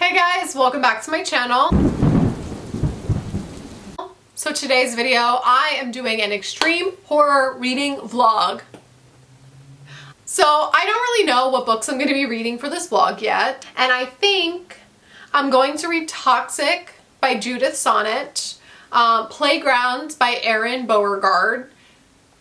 Hey guys, welcome back to my channel. So today's video, I am doing an extreme horror reading vlog. So I don't really know what books I'm going to be reading for this vlog yet, and I think I'm going to read Toxic by Judith Sonnet, Playground by Erin Beauregard,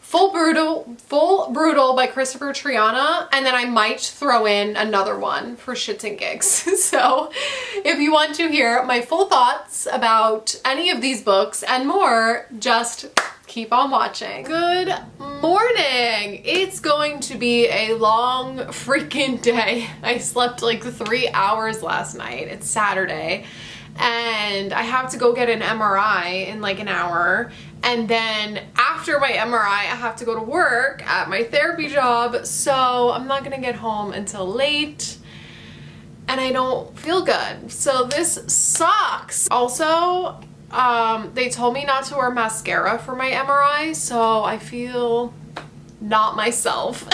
Full Brutal by Christopher Triana, and then I might throw in another one for shits and gigs. So if you want to hear my full thoughts about any of these books and more, just keep on watching. Good morning! It's going to be a long freaking day. I slept like 3 hours last night. It's Saturday. And I have to go get an MRI in like an hour, and then after my MRI I have to go to work at my therapy job, so I'm not gonna get home until late and I don't feel good, so this sucks. Also, they told me not to wear mascara for my MRI, so I feel not myself.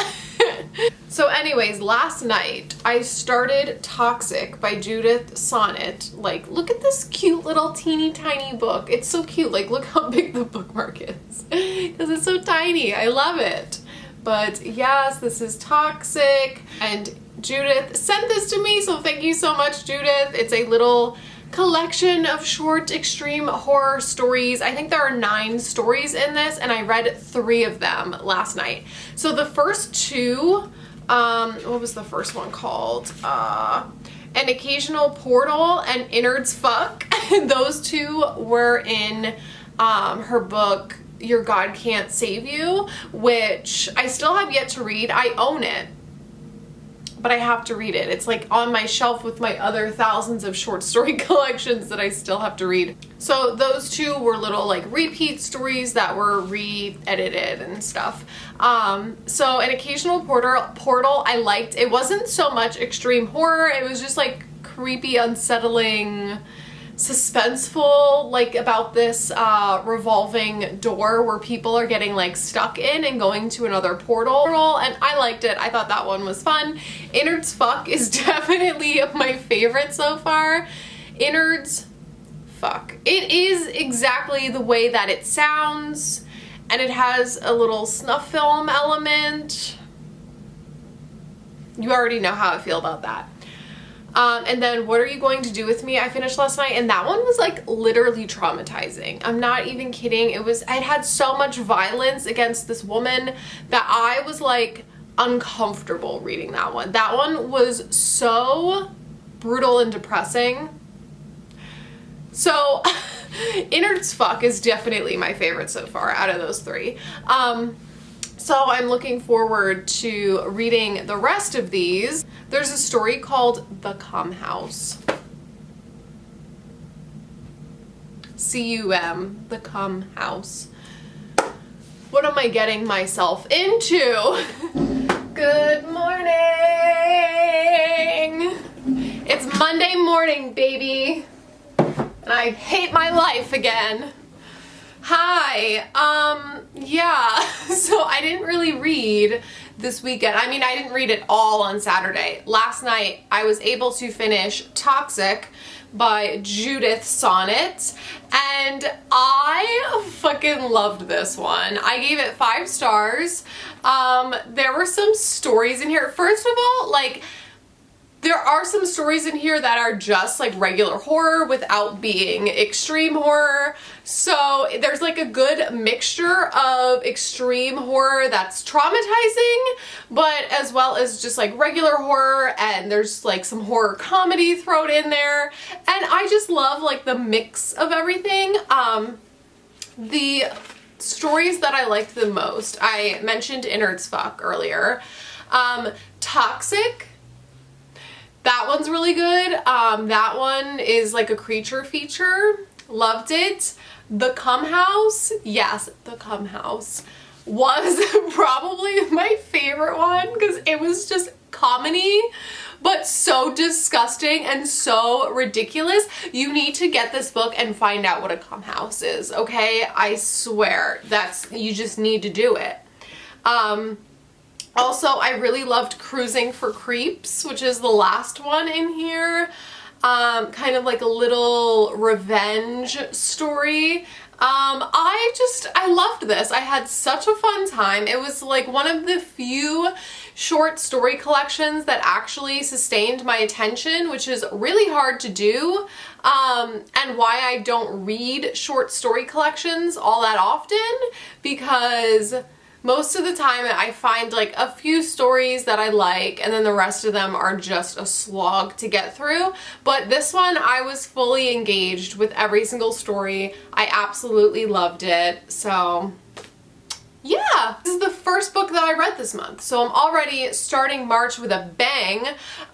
So anyways, last night I started Toxic by Judith Sonnet. Like, look at this cute little teeny tiny book. It's so cute. Like, look how big the bookmark is because it's so tiny. I love it. But yes, this is Toxic, and Judith sent this to me, so thank you so much, Judith. It's a little collection of short extreme horror stories. I think there are 9 stories in this, and I read 3 of them last night. So the first 2, what was the first one called? An Occasional Portal and Innards Fuck. Those 2 were in her book Your God Can't Save You, which I still have yet to read. I own it, but I have to read it. It's like on my shelf with my other thousands of short story collections that I still have to read. So those 2 were little like repeat stories that were re-edited and stuff. So An Occasional Portal I liked. It wasn't so much extreme horror. It was just like creepy, unsettling, suspenseful, like about this revolving door where people are getting like stuck in and going to another portal, and I liked it. I thought that one was fun. Innards Fuck is definitely my favorite so far. Innards Fuck. It is exactly the way that it sounds, and it has a little snuff film element. You already know how I feel about that. And then What Are You Going to Do With Me I finished last night, and that one was like literally traumatizing. I'm not even kidding. It had so much violence against this woman that I was like uncomfortable reading that one. That one was so brutal and depressing. So Innards Fuck is definitely my favorite so far out of those 3. So I'm looking forward to reading the rest of these. There's a story called The Cum House. C-U-M, The Cum House. What am I getting myself into? Good morning! It's Monday morning, baby. And I hate my life again. Hi, yeah, so I didn't really read this weekend. I mean, I didn't read it all on Saturday. Last night, I was able to finish Toxic by Judith Sonnet, and I fucking loved this one. I gave it 5 stars. There were some stories in here. First of all, like, there are some stories in here that are just like regular horror without being extreme horror. So there's like a good mixture of extreme horror that's traumatizing, but as well as just like regular horror, and there's like some horror comedy thrown in there. And I just love like the mix of everything. The stories that I liked the most, I mentioned Innards Fuck earlier. Toxic. That one's really good. That one is like a creature feature. Loved it. The Cum House, yes, The Cum House was probably my favorite one because it was just comedy, but so disgusting and so ridiculous. You need to get this book and find out what a cum house is, okay? I swear, you just need to do it. Also, I really loved Cruising for Creeps, which is the last one in here. kind of like a little revenge story. I loved this. I had such a fun time. It was like one of the few short story collections that actually sustained my attention, which is really hard to do, and why I don't read short story collections all that often, because most of the time I find like a few stories that I like and then the rest of them are just a slog to get through. But this one, I was fully engaged with every single story. I absolutely loved it. So yeah, this is the first book that I read this month, so I'm already starting March with a bang.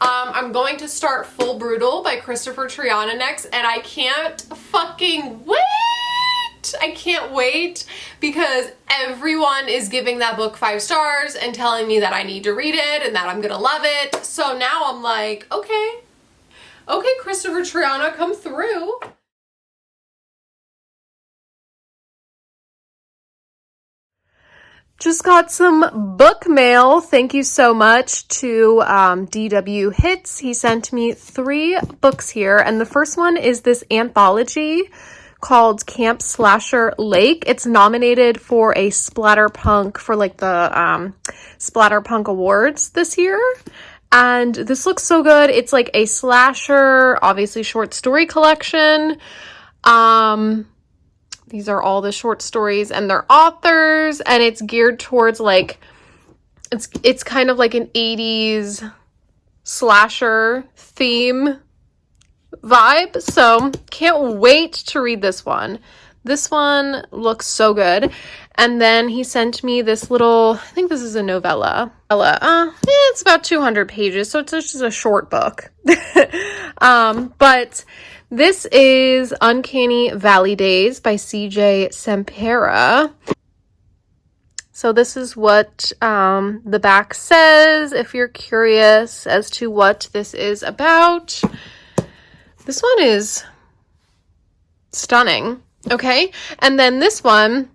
I'm going to start Full Brutal by Christopher Triana next, and I can't fucking wait! I can't wait because everyone is giving that book 5 stars and telling me that I need to read it and that I'm gonna love it. So now I'm like, okay, Christopher Triana, come through. Just got some book mail. Thank you so much to DW Hits. He sent me 3 books here, and the first one is this anthology called Camp Slasher Lake. It's nominated for a Splatterpunk, for like the Splatterpunk Awards this year. And this looks so good. It's like a slasher, obviously short story collection. These are all the short stories and their authors, and it's geared towards like, it's kind of like an 80s slasher theme vibe. So can't wait to read this one. This one looks so good. And then he sent me this little, I think this is a novella. It's about 200 pages, so it's just a short book. But this is Uncanny Valley Days by CJ Sempera. So this is what the back says, if you're curious as to what this is about. This one is stunning, okay? And then this one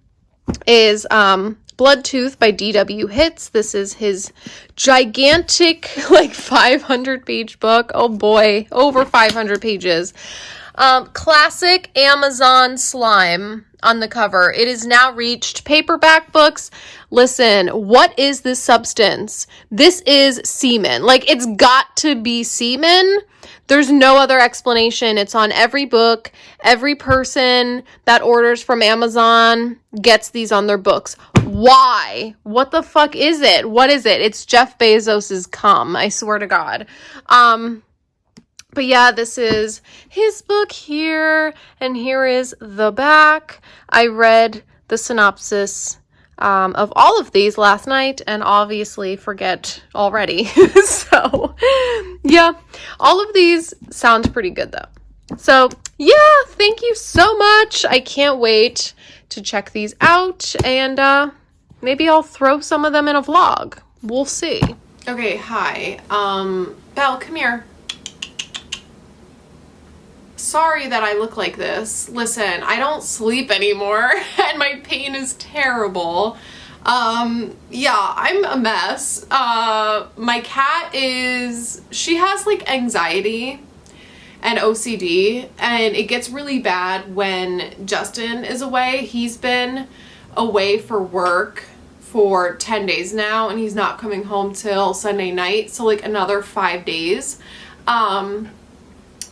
is Bloodtooth by DW Hits. This is his gigantic, like 500-page book. Oh boy, over 500 pages. Classic Amazon slime on the cover. It has now reached paperback books. Listen, what is this substance? This is semen. Like, it's got to be semen. There's no other explanation. It's on every book. Every person that orders from Amazon gets these on their books. Why? What the fuck is it? What is it? It's Jeff Bezos's cum, I swear to God. But yeah, this is his book here, and here is the back. I read the synopsis of all of these last night and obviously forget already. So yeah, all of these sound pretty good though. So yeah, thank you so much. I can't wait to check these out, and maybe I'll throw some of them in a vlog. We'll see. Okay, hi. Belle, come here. Sorry that I look like this. Listen, I don't sleep anymore and my pain is terrible. Yeah, I'm a mess. My cat she has like anxiety and OCD, and it gets really bad when Justin is away. He's been away for work for 10 days now, and he's not coming home till Sunday night, so like another 5 days.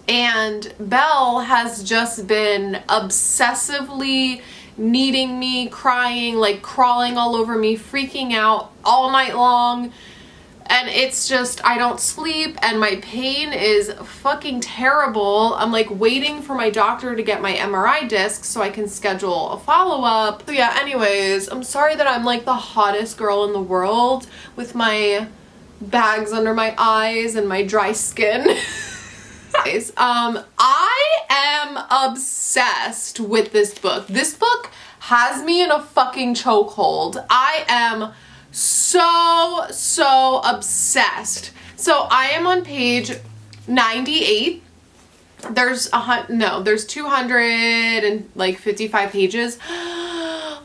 And Belle has just been obsessively needing me, crying, like crawling all over me, freaking out all night long. And it's just, I don't sleep and my pain is fucking terrible. I'm like waiting for my doctor to get my MRI disc so I can schedule a follow-up. So yeah, anyways, I'm sorry that I'm like the hottest girl in the world with my bags under my eyes and my dry skin. I am obsessed with this book. This book has me in a fucking chokehold. I am so obsessed. So I am on page 98. There's 255 pages.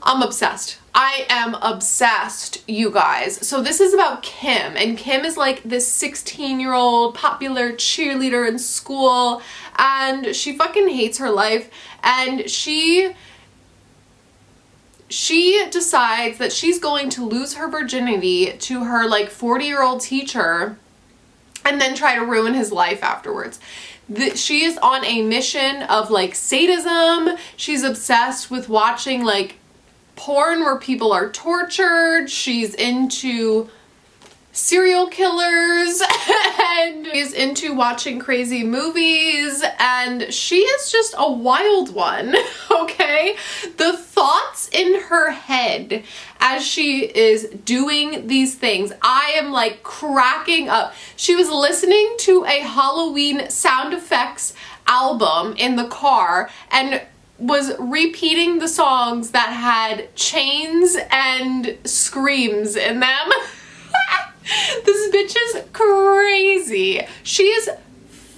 I'm obsessed. I am obsessed, you guys. So this is about Kim, and Kim is like this 16-year-old popular cheerleader in school, and she fucking hates her life, and she decides that she's going to lose her virginity to her like 40-year-old teacher and then try to ruin his life afterwards. She is on a mission of like sadism. She's obsessed with watching like porn where people are tortured. She's into serial killers and is into watching crazy movies, and she is just a wild one, okay? The thoughts in her head as she is doing these things, I am like cracking up. She was listening to a Halloween sound effects album in the car and was repeating the songs that had chains and screams in them. This bitch is crazy. She is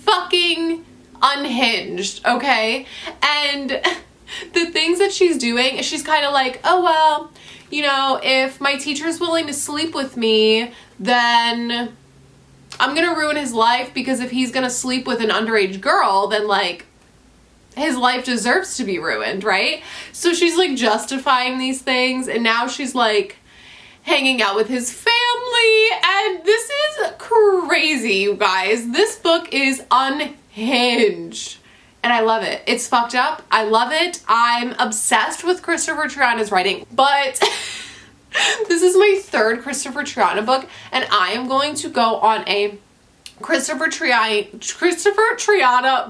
fucking unhinged, okay? And the things that she's doing, she's kind of like, oh well, you know, if my teacher's willing to sleep with me, then I'm gonna ruin his life, because if he's gonna sleep with an underage girl, then like his life deserves to be ruined, right? So she's like justifying these things, and now she's like hanging out with his family, and this is crazy, you guys. This book is unhinged, and I love it. It's fucked up. I love it. I'm obsessed with Christopher Triana's writing, but this is my third Christopher Triana book, and I am going to go on a Christopher Triana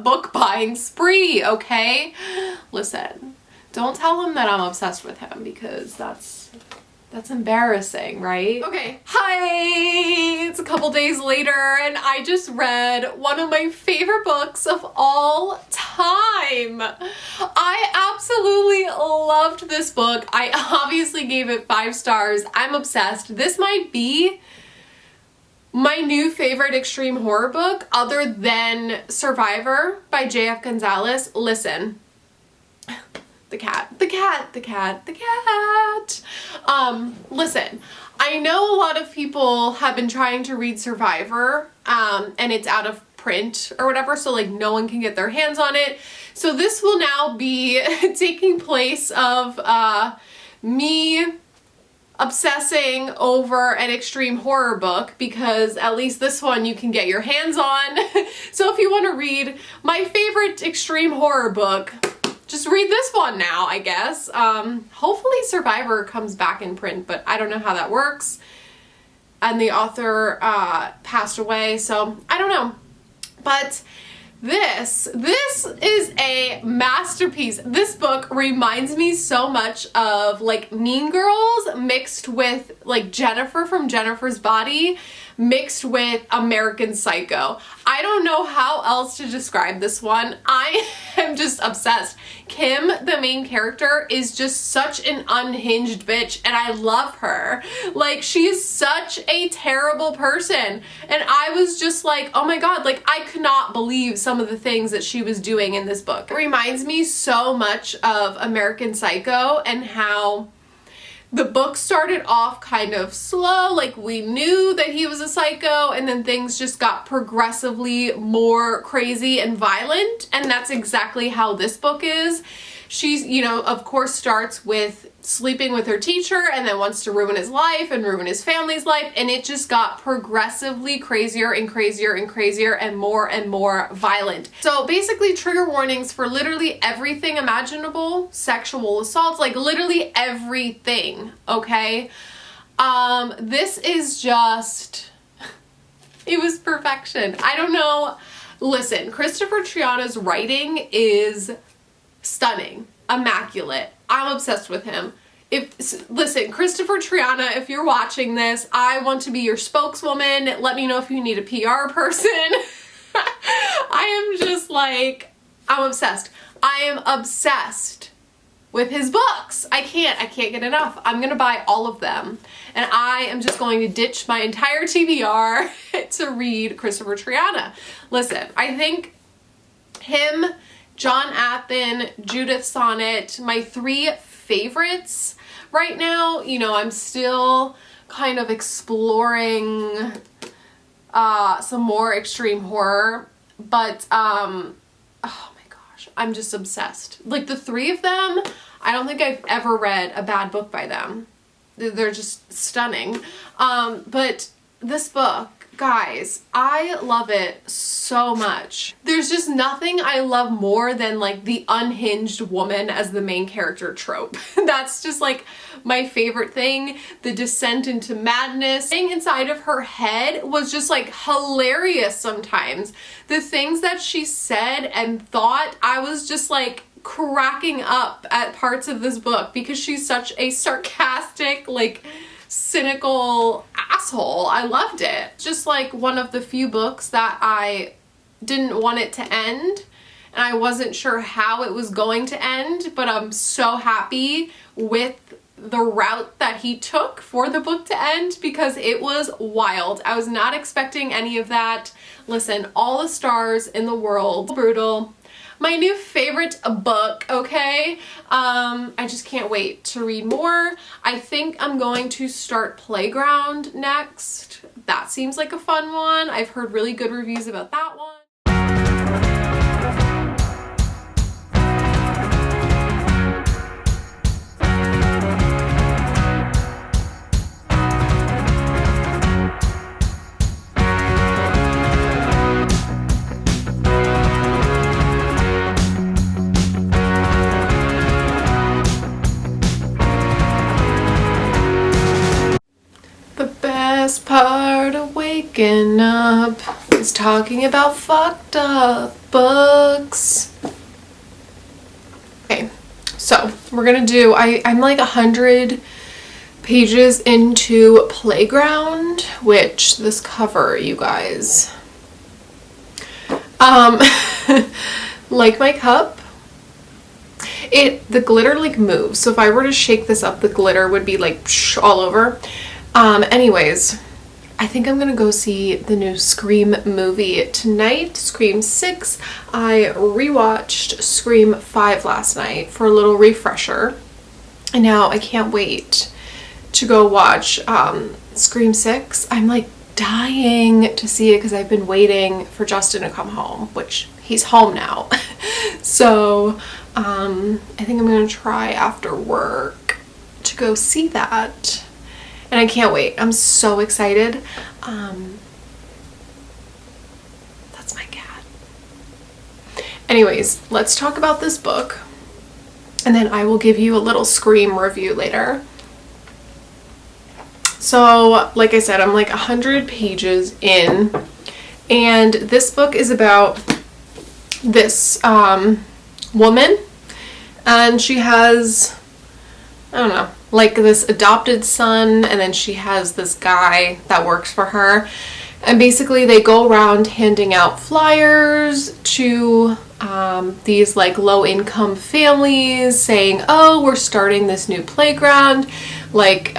book buying spree, okay? Listen, don't tell him that I'm obsessed with him, because that's embarrassing, right? Okay, hi! It's a couple days later, and I just read one of my favorite books of all time. I absolutely loved this book. I obviously gave it 5 stars. I'm obsessed. This might be my new favorite extreme horror book, other than Survivor by J.F. Gonzalez. Listen. The cat. Listen, I know a lot of people have been trying to read Survivor, and it's out of print or whatever, so like no one can get their hands on it. So this will now be taking place of me obsessing over an extreme horror book, because at least this one you can get your hands on. So if you want to read my favorite extreme horror book, just read this one now, I guess. Hopefully Survivor comes back in print, but I don't know how that works. And the author passed away, so I don't know. But this is a masterpiece. This book reminds me so much of like Mean Girls mixed with like Jennifer from Jennifer's Body mixed with American Psycho. I don't know how else to describe this one. I am just obsessed. Kim, the main character, is just such an unhinged bitch, and I love her. Like, she is such a terrible person, and I was just like, oh my god, like I could not believe some of the things that she was doing in this book. It reminds me so much of American Psycho, and how the book started off kind of slow, like we knew that he was a psycho, and then things just got progressively more crazy and violent, and that's exactly how this book is. She's, you know, of course starts with sleeping with her teacher and then wants to ruin his life and ruin his family's life, and it just got progressively crazier and crazier and crazier and more violent. So basically trigger warnings for literally everything imaginable, sexual assaults, like literally everything, okay? This is just, it was perfection. I don't know. Listen, Christopher Triana's writing is stunning, immaculate. I'm obsessed with him. Listen, Christopher Triana, if you're watching this, I want to be your spokeswoman. Let me know if you need a PR person. I am just like, I'm obsessed. I am obsessed with his books. I can't get enough. I'm gonna buy all of them. And I am just going to ditch my entire TBR to read Christopher Triana. Listen, I think him, John Athen, Judith Sonnet, my 3 favorites right now. You know, I'm still kind of exploring some more extreme horror, but oh my gosh, I'm just obsessed. Like the three of them, I don't think I've ever read a bad book by them. They're just stunning. But this book, guys, I love it so much. There's just nothing I love more than like the unhinged woman as the main character trope. That's just like my favorite thing. The descent into madness. Thing inside of her head was just like hilarious sometimes. The things that she said and thought, I was just like cracking up at parts of this book because she's such a sarcastic, like cynical asshole. I loved it. Just like one of the few books that I didn't want it to end, and I wasn't sure how it was going to end, but I'm so happy with the route that he took for the book to end because it was wild. I was not expecting any of that. Listen, all the stars in the world. Brutal. My new favorite book, okay? I just can't wait to read more. I think I'm going to start Playground next. That seems like a fun one. I've heard really good reviews about that one. Best part of waking up is talking about fucked up books. Okay, so we're gonna do, I'm like 100 pages into Playground, which this cover, you guys, like my cup, the glitter like moves. So if I were to shake this up, the glitter would be like all over. Anyways, I think I'm gonna go see the new Scream movie tonight, Scream 6. I rewatched Scream 5 last night for a little refresher, and now I can't wait to go watch Scream 6. I'm like dying to see it because I've been waiting for Justin to come home, which he's home now. So I think I'm gonna try after work to go see that. And I can't wait. I'm so excited. That's my cat. Anyways, let's talk about this book. And then I will give you a little Scream review later. So, like I said, I'm like 100 pages in. And this book is about this woman. And she has, I don't know, like this adopted son, and then she has this guy that works for her, and basically they go around handing out flyers to these like low-income families saying, oh, we're starting this new playground, like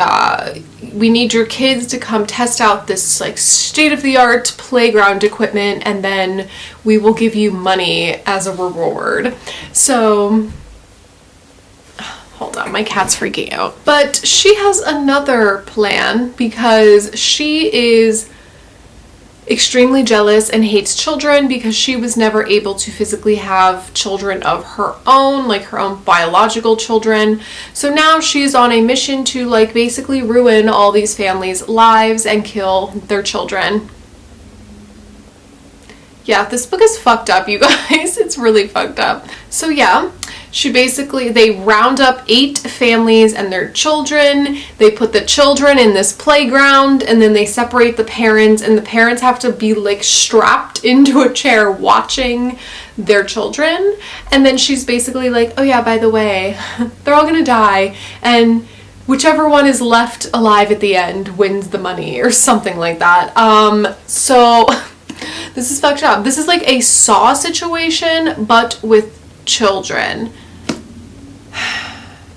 we need your kids to come test out this like state-of-the-art playground equipment, and then we will give you money as a reward. So hold on, my cat's freaking out. But she has another plan because she is extremely jealous and hates children because she was never able to physically have children of her own, like her own biological children. So now she's on a mission to like basically ruin all these families' lives and kill their children. Yeah, this book is fucked up, you guys. It's really fucked up. So yeah, they round up 8 families and their children. They put the children in this playground, and then they separate the parents, and the parents have to be like strapped into a chair watching their children. And then she's basically like, oh yeah, by the way, they're all gonna die, and whichever one is left alive at the end wins the money, or something like that. So this is fucked up. This is like a Saw situation, but with children.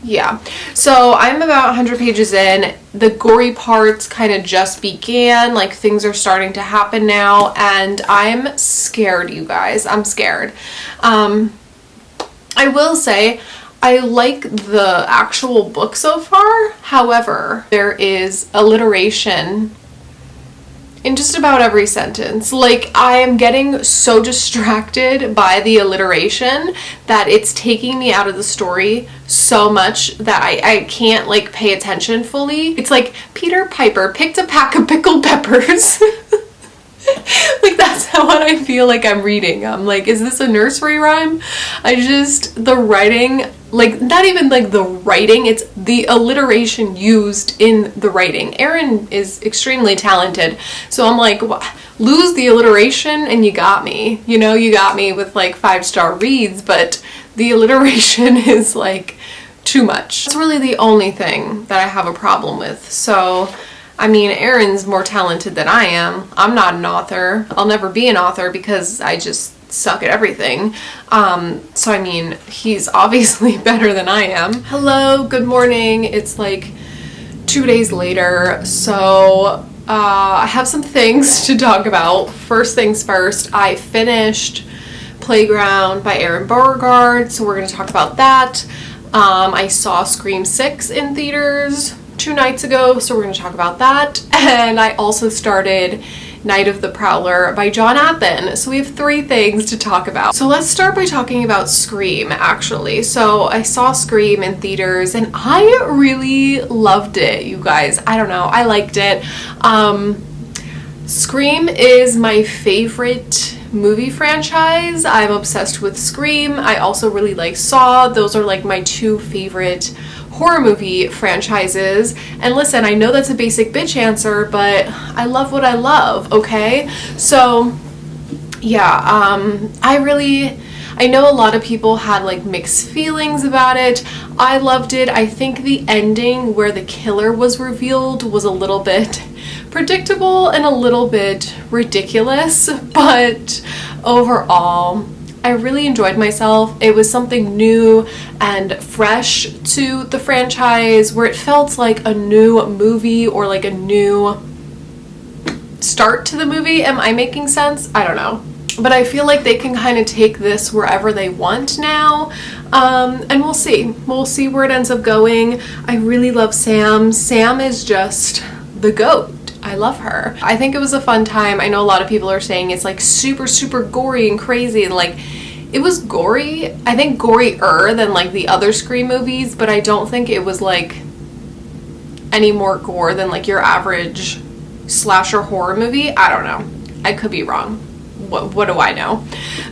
Yeah, so I'm about 100 pages in. The gory parts kind of just began, like things are starting to happen now, and I'm scared, you guys. I'm scared. I will say I like the actual book so far. However, there is alliteration in just about every sentence. Like, I am getting so distracted by the alliteration that it's taking me out of the story so much that I can't like pay attention fully. It's like Peter Piper picked a pack of pickled peppers. Like, that's how what I feel like I'm reading. I'm like, is this a nursery rhyme? The writing, like, not even like the writing, it's the alliteration used in the writing. Erin is extremely talented, so I'm like, lose the alliteration and you got me. You know, you got me with like 5-star reads, but the alliteration is like too much. That's really the only thing that I have a problem with. So I mean, Erin's more talented than I am. I'm not an author. I'll never be an author because I just suck at everything. So I mean, he's obviously better than I am. Hello, good morning. It's like 2 days later. So I have some things to talk about. First things first, I finished Playground by Erin Beauregard, so we're going to talk about that. I saw Scream 6 in theaters 2 nights ago, so we're going to talk about that. And I also started Night of the Prowler by John Athen. So we have 3 things to talk about. So let's start by talking about Scream, actually. So I saw Scream in theaters and I really loved it, you guys. I don't know, I liked it. Scream is my favorite movie franchise. I'm obsessed with Scream. I also really like Saw. Those are like my 2 favorite horror movie franchises. And listen, I know that's a basic bitch answer, but I love what I love, okay? So yeah, I know a lot of people had like mixed feelings about it. I loved it. I think the ending where the killer was revealed was a little bit predictable and a little bit ridiculous, but overall I really enjoyed myself. It was something new and fresh to the franchise where it felt like a new movie or like a new start to the movie. Am I making sense? I don't know. But I feel like they can kind of take this wherever they want now. And we'll see. We'll see where it ends up going. I really love Sam. Sam is just the GOAT. I love her. I think it was a fun time. I know a lot of people are saying it's like super gory and crazy, and like it was gory. I think gorier than like the other Scream movies, but I don't think it was like any more gore than like your average slasher horror movie. I don't know. I could be wrong. What do I know?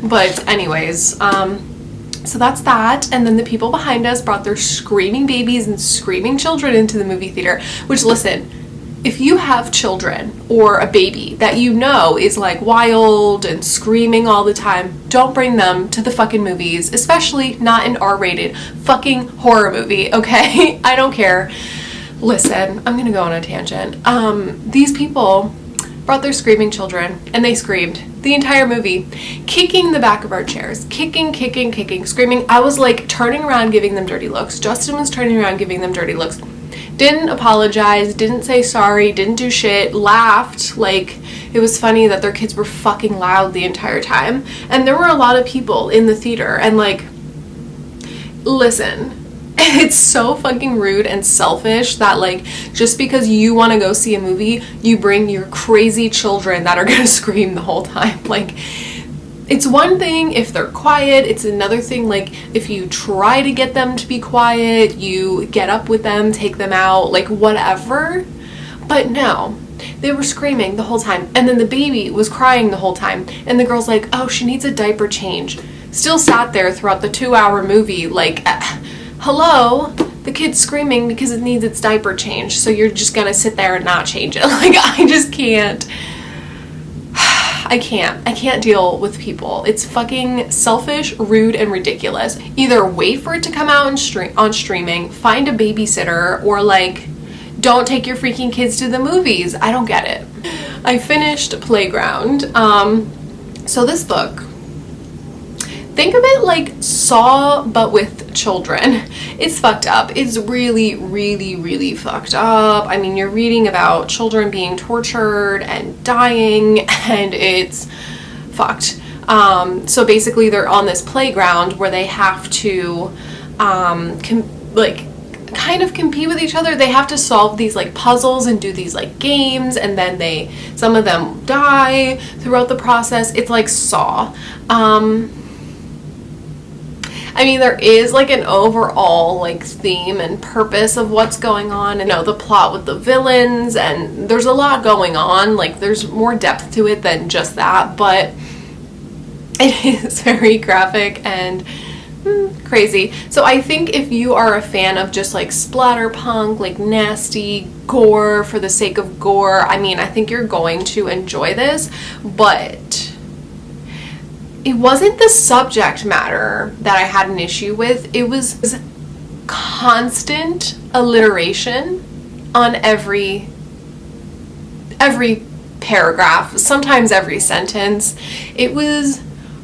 But anyways, so that's that. And then the people behind us brought their screaming babies and screaming children into the movie theater, which, listen, if you have children or a baby that you know is like wild and screaming all the time, don't bring them to the fucking movies, especially not an R-rated fucking horror movie, okay? I don't care. Listen, I'm gonna go on a tangent. These people brought their screaming children and they screamed the entire movie, kicking the back of our chairs, kicking, screaming. I was like turning around giving them dirty looks. Justin was turning around giving them dirty looks. Didn't apologize, didn't say sorry, didn't do shit, laughed. Like, it was funny that their kids were fucking loud the entire time. And there were a lot of people in the theater, and like, listen, it's so fucking rude and selfish that like just because you want to go see a movie, you bring your crazy children that are gonna scream the whole time. Like, it's one thing if they're quiet, it's another thing like if you try to get them to be quiet, you get up with them, take them out, like whatever. But no, they were screaming the whole time, and then the baby was crying the whole time, and the girl's like, oh, she needs a diaper change. Still sat there throughout the 2-hour movie like, hello, the kid's screaming because it needs its diaper change, so you're just gonna sit there and not change it. Like, I just can't. I can't deal with people. It's fucking selfish, rude, and ridiculous. Either wait for it to come out on streaming, find a babysitter, or like, don't take your freaking kids to the movies. I don't get it. I finished Playground. So this book, think of it like Saw, but with children. It's fucked up. It's really fucked up. I mean, you're reading about children being tortured and dying, and it's fucked. So basically they're on this playground where they have to kind of compete with each other. They have to solve these like puzzles and do these like games, and then some of them die throughout the process. It's like Saw. I mean, there is like an overall like theme and purpose of what's going on, and the plot with the villains, and there's a lot going on. Like, there's more depth to it than just that, but it is very graphic and crazy. So I think if you are a fan of just like splatterpunk, like nasty gore for the sake of gore, I mean, I think you're going to enjoy this, but it wasn't the subject matter that I had an issue with. It was constant alliteration on every paragraph, sometimes every sentence. It was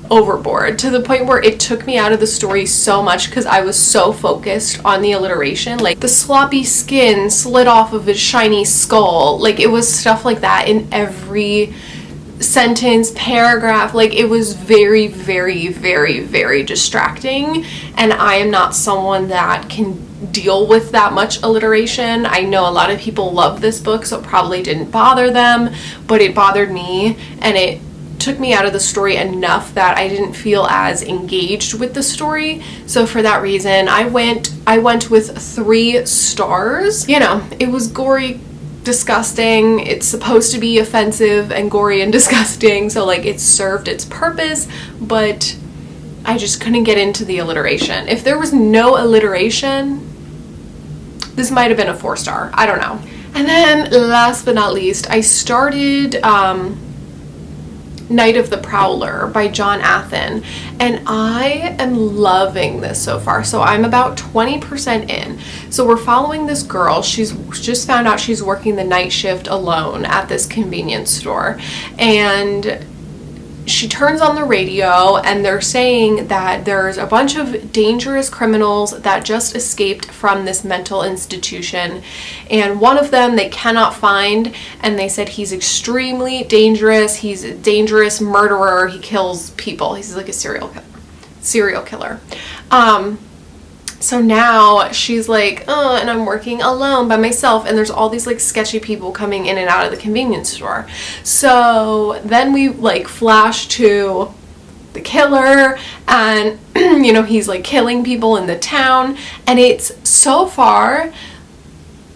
overboard to the point where it took me out of the story so much because I was so focused on the alliteration. Like, the sloppy skin slid off of his shiny skull. Like, it was stuff like that in every sentence, paragraph. Like, it was very, very, very, very distracting, and I am not someone that can deal with that much alliteration. I know a lot of people love this book, so it probably didn't bother them, but it bothered me, and it took me out of the story enough that I didn't feel as engaged with the story. So for that reason, I went with 3 stars. It was gory, disgusting. It's supposed to be offensive and gory and disgusting, so like it served its purpose, but I just couldn't get into the alliteration. If there was no alliteration, this might have been a 4-star. I don't know. And then last but not least, I started Night of the Prowler by John Athen, and I am loving this so far. So I'm about 20% in. So we're following this girl. She's just found out she's working the night shift alone at this convenience store, and she turns on the radio, and they're saying that there's a bunch of dangerous criminals that just escaped from this mental institution, and one of them they cannot find, and they said he's extremely dangerous. He's a dangerous murderer. He kills people. He's like a serial killer. So now she's like, oh, and I'm working alone by myself, and there's all these like sketchy people coming in and out of the convenience store. So then we like flash to the killer, and he's like killing people in the town, and it's so far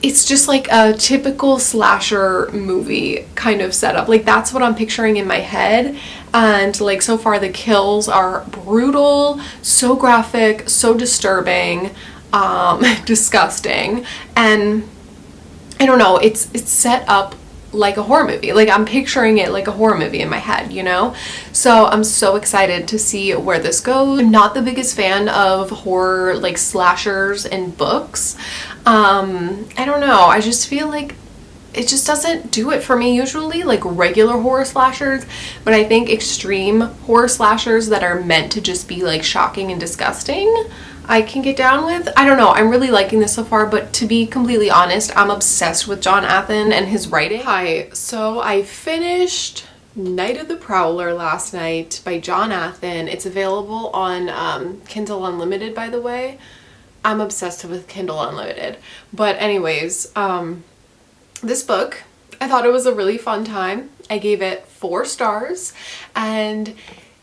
it's just like a typical slasher movie kind of setup. Like, that's what I'm picturing in my head. And like, so far the kills are brutal, so graphic, so disturbing, disgusting, and I don't know, it's set up like a horror movie. Like, I'm picturing it like a horror movie in my head, So I'm so excited to see where this goes. I'm not the biggest fan of horror, like slashers and books. I don't know, I just feel like it just doesn't do it for me usually, like regular horror slashers, but I think extreme horror slashers that are meant to just be like shocking and disgusting, I can get down with. I don't know, I'm really liking this so far, but to be completely honest, I'm obsessed with John Athen and his writing. Hi, so I finished Night of the Prowler last night by John Athen. It's available on Kindle Unlimited, by the way. I'm obsessed with Kindle Unlimited. But anyways, this book, I thought it was a really fun time. I gave it 4 stars, and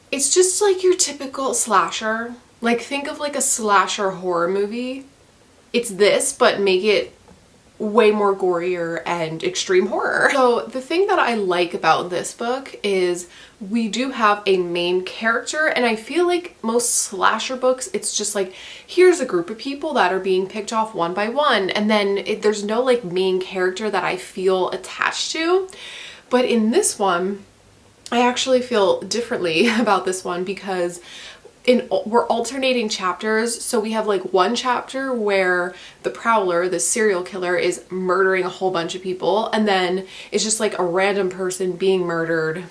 it's just like your typical slasher. Like, think of like a slasher horror movie. It's this, but make it way more gorier and extreme horror. So the thing that I like about this book is we do have a main character, and I feel like most slasher books, it's just like, here's a group of people that are being picked off one by one, and then there's no like main character that I feel attached to. But in this one, I actually feel differently about this one, because we're alternating chapters. So we have like one chapter where the Prowler, the serial killer, is murdering a whole bunch of people, and then it's just like a random person being murdered,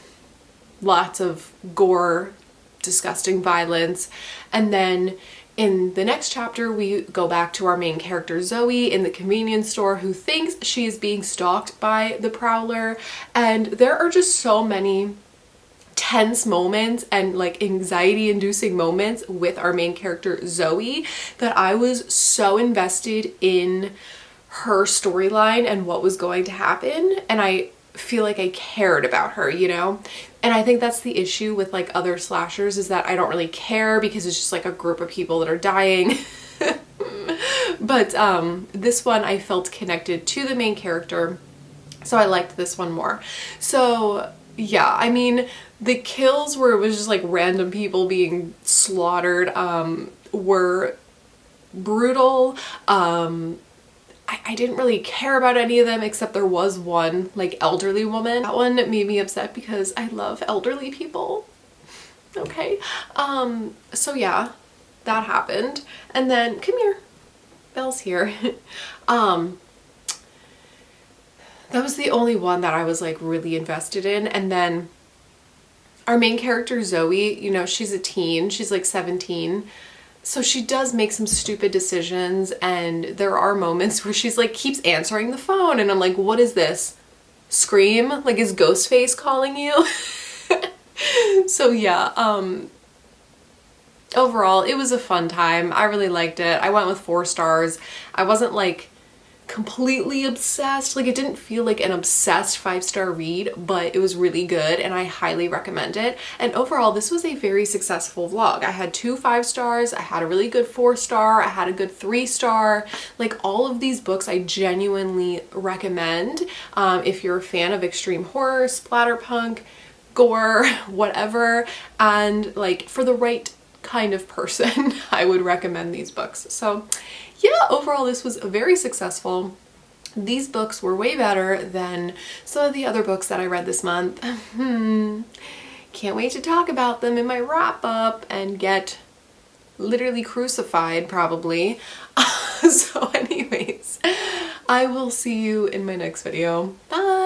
lots of gore, disgusting violence. And then in the next chapter we go back to our main character Zoe in the convenience store, who thinks she is being stalked by the Prowler, and there are just so many tense moments and like anxiety inducing moments with our main character Zoe that I was so invested in her storyline and what was going to happen, and I feel like I cared about her, you know? And I think that's the issue with like other slashers, is that I don't really care because it's just like a group of people that are dying. But this one I felt connected to the main character, so I liked this one more. So yeah, I mean, the kills where it was just like random people being slaughtered were brutal. I didn't really care about any of them, except there was one like elderly woman. That one made me upset because I love elderly people. Okay. So yeah, that happened. And then, come here, Belle's here. That was the only one that I was like really invested in. And then our main character Zoe, you know, she's a teen, she's like 17. So she does make some stupid decisions, and there are moments where she's like keeps answering the phone and I'm like, what is this? Scream? Like, is Ghostface calling you? So yeah, overall it was a fun time. I really liked it. I went with 4 stars. I wasn't like completely obsessed. Like, it didn't feel like an obsessed 5-star read, but it was really good and I highly recommend it. And overall, this was a very successful vlog. I had 2 5 stars, I had a really good 4-star, I had a good 3-star. Like, all of these books I genuinely recommend if you're a fan of extreme horror, splatterpunk, gore, whatever, and like for the right kind of person, I would recommend these books. So yeah, overall this was very successful. These books were way better than some of the other books that I read this month. Can't wait to talk about them in my wrap up and get literally crucified probably. So anyways, I will see you in my next video. Bye!